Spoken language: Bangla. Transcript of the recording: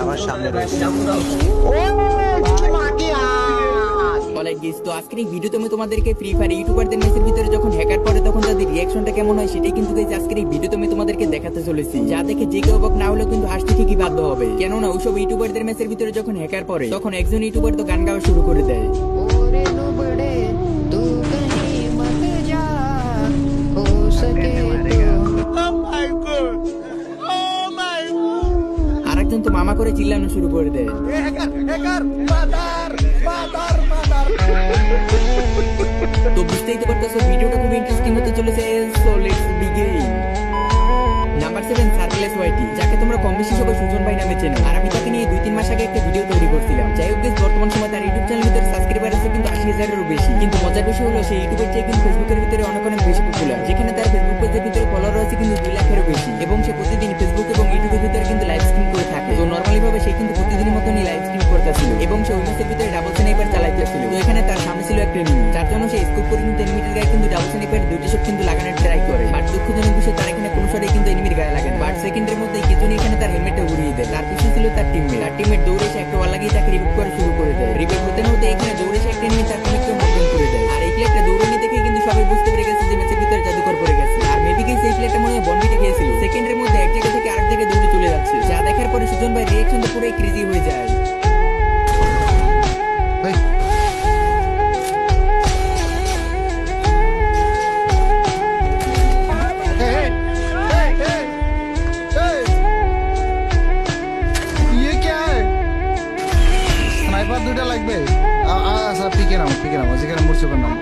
আমার সামনে তো আজকের এই ভিডিওতে আমি তোমাদেরকে ফ্রি ফায়ার ইউটিউবারদের ম্যাচের ভিতরে যখন হ্যাকার পড়ে তখন তাদের রিঅ্যাকশনটা কেমন হয় সেটাই কিন্তু আজকের এই ভিডিওতে আমি তোমাদেরকে দেখাতে চলেছি। যা দেখে যে কেউ অবাক না হলেও কিন্তু হাসতে ঠিকই বাধ্য হবে, কেননা ওইসব ইউটিউবারদের ম্যাচের ভিতরে যখন হ্যাকার পড়ে তখন একজন ইউটিউবার তো গান গাওয়া শুরু করে দেয়। আরেকজন তো মামা করে চিল্লানো শুরু করে দেয়। তো বুঝতেই তো পারতেছো ভিডিওটা খুব ইন্টারেস্টিং হতে চলেছে। So let's begin. নাম্বার 7 সার্কেলেস ওয়াইটি, যাকে তোমরা কম বেশি সবাই সুজন ভাই নামে চেনো। আর আমি তাকে নিয়ে 2-3 মাস আগে একটা ভিডিও তৈরি করছিলাম। যাই হোক গাইস, বর্তমান সময় তার ইউটিউব চ্যানেলের ভিতরে সাবস্ক্রাইবার আছে কিন্তু 80,000-এরও বেশি। কিন্তু মজার বিষয় হলো সেই ইউটিউবের চেয়ে কিন্তু ফেসবুকের ভিতরে অনেক অনেক বেশি পপুলার, যেখানে তার ফেসবুক পেজের ভিতরে ফলোয়ার আছে কিন্তু 2 লাখেরও বেশি। এবং সে প্রতিদিন ফেসবুক এবং ইউটিউবের ভিতরে কিন্তু লাইভ স্ট্রিম করে থাকে। তো নরমালি ভাবে সে কিন্তু প্রতিদিনের মতনই লাইভ স্ট্রিম করতেছিল এবং সে ওই ম্যাচের ভিতরে ডাবল স্নাইপার চালাইতেছিল। তো এখানে তার সামনে ছিল একটা এনিমি, যার জন্য সে স্কোপ করে কিন্তু এনিমিটার গায়ে কিন্তু ডাবল স্নাইপার 2টি শট কিন্তু লাগানোর ট্রাই করে। বাট দুঃখজনক বিষয়, তার এখানে কোনো শটই কিন্তু এনিমির গায়ে লাগে না। বাট সেকেন্ডের মধ্যে কিছুনি এখানে তার হেলমেটটা উড়িয়ে দেয়। তার পিছনে ছিল তার টিমমেট দৌড়ে এসে একটা ওয়াল লাগিয়ে তাকে রিভিভ করা শুরু করে দেয়। রিভিভ হতে না হতে এখানে দৌড়ে এসে একটা এনিমি তার টিমমেটকে মর্ডন করে দেয়। আর এই প্লেয়ারটা দৌড়ানি দেখে কিন্তু সবাই বুঝতে পেরে গেছে যে ম্যাচের ভিতরে জাদুকর পড়ে গেছে। আর মেবি গাইস এই প্লেয়ারটা মনে হয় বন্ডিটা খেয়েছিল। সেকেন্ডের মধ্যে এক জায়গা থেকে আরেক জায়গায় দৌড়ে চলে যাচ্ছে, যা দেখার পরে সুজন ভাই রিঅ্যাকশন তো পুরোই ক্রেজি হয়ে যায়। স্নাইপার 2টা লাগবে। আচ্ছা পিকে নাও যেখানে মরছে নাম।